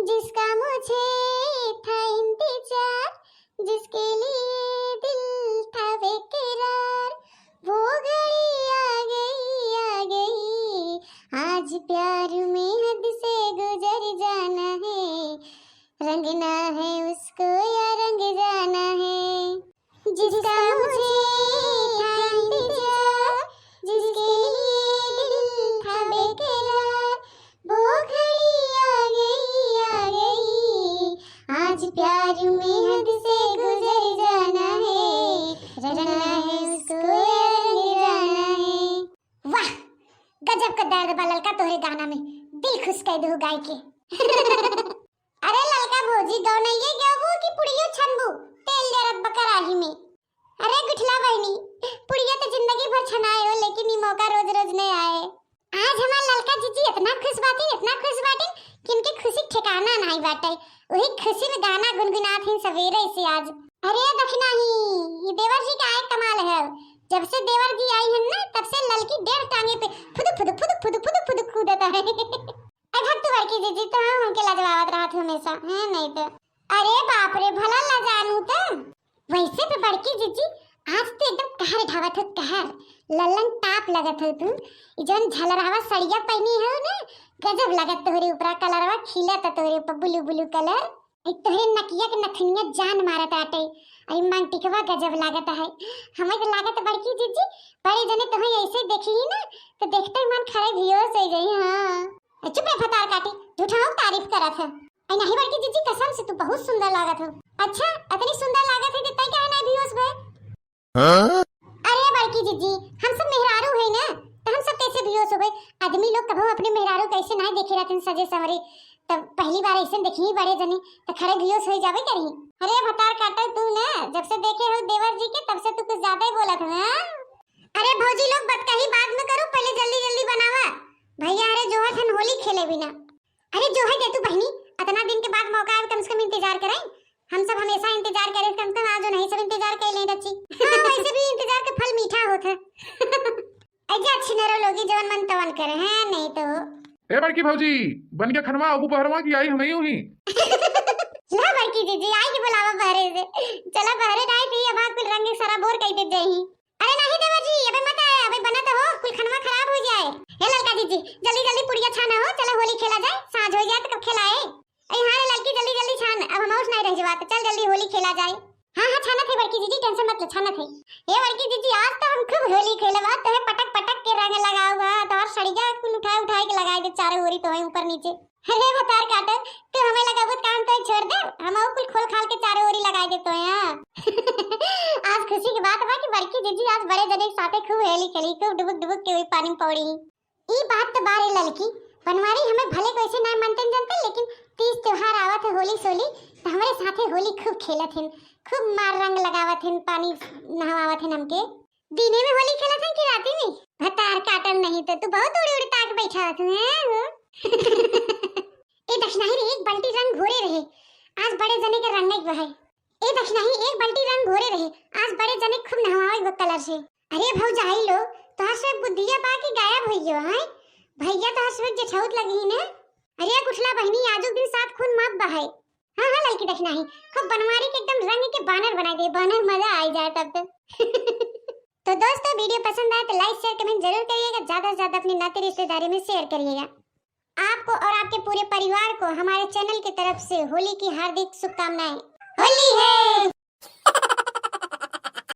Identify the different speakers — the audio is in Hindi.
Speaker 1: जिसका मुझे था इंतजार, जिसके लिए दिल था बेकरार, वो घड़ी आ गई, आज प्यार में हद से गुजर जाना है, रंगना है उसको या रंग जाना है। जिसका मुझे था इंतजार, जिसके लिए दिल था बेकरार, वो घड़ी आ गई, आज प्यार में हद से गुजर जाना है, रंगना है उसको या रंग जाना है। वाह, गजब का दर्द बा ललका तोहरे गाना में, दिल खुश कर दो गाय के। अरे ललका भौजी गौनइये गेबू की पुड़ियो छनबू तेल जरत बकराही में। अरे गुठला बहनी, पुड़िया तो जिंदगी भर छनाए हो, लेकिन ये मौका रोज रोज नहीं आए। आज हमार ललका जीजी इतना खुश बाटी कि इनके खुशी ठिकाना नहीं बाटे, वही खुशी में गाना गुनगुनात हैं सवेरे से आज। अरे दखनाही, ये देवर जी का आए कमाल है। जब से देवर जी आई हैं ना, तब से ललकी 1.5 टांगे पे फुदुक कूदता है। भक्त बड़की जीजी तो हमके लाजवाब रहत हमेशा है, नहीं तो अरे बाप रे भला ला जानू तो। वैसे पे बड़की जीजी आज तो एकदम कहर ढावत हो, कहर लल्लन टाप लगत हो तू। जन झलरावा सड़िया पहनी हो ना, गजब लगत तोहरे ऊपर, कलरवा खिलत तोहरे ऊपर ब्लू ब्लू कलर। एक तोहरे नकिया के नथनिया जान मारत आटे, आई मांग टिकवा गजब लागत है। हमें तो लागत बड़की जीजी बड़े जने तुम्हें ऐसे देखी ही ना, तो देखते ही मन खड़े बेहोश हो गई। हां चुप रे फटार काटी, झूठा तारीफ करत है। आई नहीं बड़की जीजी, कसम से तू बहुत सुंदर लागत हो। अच्छा इतनी सुंदर लागत है कि तई काहे नहीं बेहोश भय? हां अरे बड़की जीजी, हम सब मेहरारू है ना, तो हम सब कैसे बेहोश हो गए? आदमी लोग कभी अपने मेहरारू कैसे नहीं देखे रहते सजे सवरे, तब पहली बार ऐसे देखी बड़े जने तो खड़े बेहोश हो जावे करी। अरे फटार काटा तू ना, जब से देखे हो देवर जी के तब से तू कुछ ज्यादा ही बोलत है। अरे भौजी लोग बतकही बाद में करो, पहले जल्दी जल्दी बनावा भैया। अरे जो है होली खेले बिना, अरे जो है दे तू बहनी, इतना दिन के बाद मौका आया, कम से कम इंतजार करें। हम सब हमेशा इंतजार करें, कम से कम आज नहीं सब इंतजार कर ले रची। हां वैसे भी इंतजार का फल मीठा होता है। ऐसे अच्छी नरो लोगी जवन मन तवन करे हैं, नहीं तो
Speaker 2: ए बड़की भौजी बन के खनवा अबू पहरवा की आई हम नहीं हुई।
Speaker 1: ला बड़की जीजी आई के बुलावा बहरे से, चला बहरे डाई थी, अब कुल रंग सारा बोर कई दे जाई। अरे नहीं देवर जी अबे मत आए, अबे बना तो हो, कुल खनवा खराब हो जाए। हे ललका जीजी जल्दी जल्दी पुड़िया छाना हो, चलो होली खेला जाए, साँझ हो जाए तो कब खिलाए। अरे हां ललकी जल्दी जल्दी छान, अब हम और नहीं रह जावा, चल जल्दी होली खेला जाए। हां छाना थे बड़की जीजी, टेंशन मत लो, छाना थे। हे बड़की जीजी आज तो हम खूब होली खेलवा, तो है पटक पटक के रंग लगाऊंगा, तो और सड़िया कुल उठाए के लगाए दे चारों ओरी, तो है ऊपर नीचे। अरे बतार काटन तो हमें लगा बहुत काम तो छोड़ दे, हम और कुल खोल खाल के चारों ओरी लगाए दे तो हां। आज खुशी की बात बा कि बड़की जीजी आज बड़े जने के साथे खूब होली खेली, खूब डुबक के पानी में पौड़ी। ई बात तो बारे ललकी बनवारी, हमें भले कैसे ना मानते जानते, लेकिन तीज त्योहार आवत है होली सोली, तो हमारे साथे होली खूब खेलत हैं, खूब मार रंग लगावत हैं, पानी नहवावत हैं हमके। दिने में होली खेलत हैं कि राती में? भतार काटन नहीं तो तू बहुत उड़ी उड़ी ताक बैठा है। ए दक्षनाही रे, एक बाल्टी रंग घोरे रहे, आज बड़े जने के रंग नहीं बहे। ए दक्षनाही एक बाल्टी रंग घोरे रहे, आज बड़े जने खूब नहवावे वो कलर से। अरे भौजाई लो तो हसे बुद्धिया पा के गायब होइयो हैं, भैया तो हसवे जेठौत लगी ने। अरे कुठला बहनी आजो दिन साथ खून मत बहाए। हां ललकी दक्षनाही खूब बनवारी के एकदम रंग के बानर बना दे, बानर मजा आ जाए तब तो दोस्तों वीडियो पसंद आए तो लाइक शेयर कमेंट जरूर करिएगा, ज्यादा से ज्यादा अपने नाते रिश्तेदारी में शेयर करिएगा। आपको और आपके पूरे परिवार को हमारे चैनल की तरफ से होली की हार्दिक शुभकामनाएं। होली है।